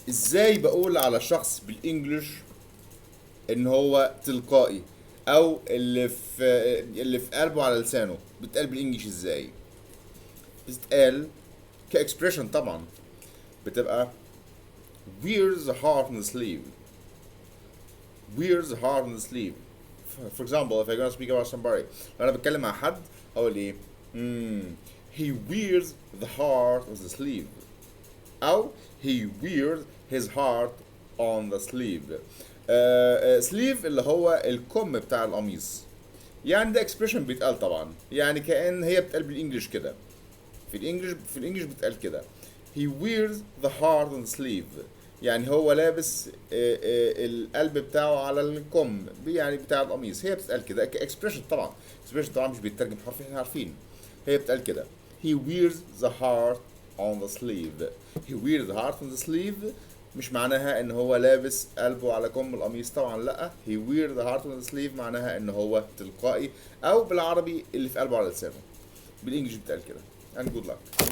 ازاي بقول على شخص بالانجلش ان هو تلقائي، او اللي في قلبه على لسانه، بتقال بالانجلش ازاي؟ بتتقال كاكسبريشن طبعا. بتبقى wears the heart on the sleeve. Wears the heart on the sleeve. For example, if I'm gonna speak about somebody، لو انا بتكلم مع حد هقول ايه؟ he wears the heart on the sleeve، او he wears his heart on the sleeve. sleeve اللي هو الكم بتاع القميص. يعني ده اكسبريشن بيتقال طبعا، يعني كأن هي بتقال بالانجلش كده. في الانجليش بتقال كده. he wears the heart on the sleeve، يعني هو لابس القلب بتاعه على الكم، يعني بتاع القميص. هي بتتقال كده كاكسبريشن طبعا. اكسبريشن طبعا مش بيترجم حرفيا، احنا عارفين. هي بتتقال كده. he wears the heart on the sleeve. he wears the heart on the sleeve مش معناها ان هو لابس قلبه على كم القميص، طبعا لا. he wears the heart on the sleeve معناها ان هو تلقائي، او بالعربي اللي في قلبه على لسانه. بالانجلش بتقال كده. and good luck.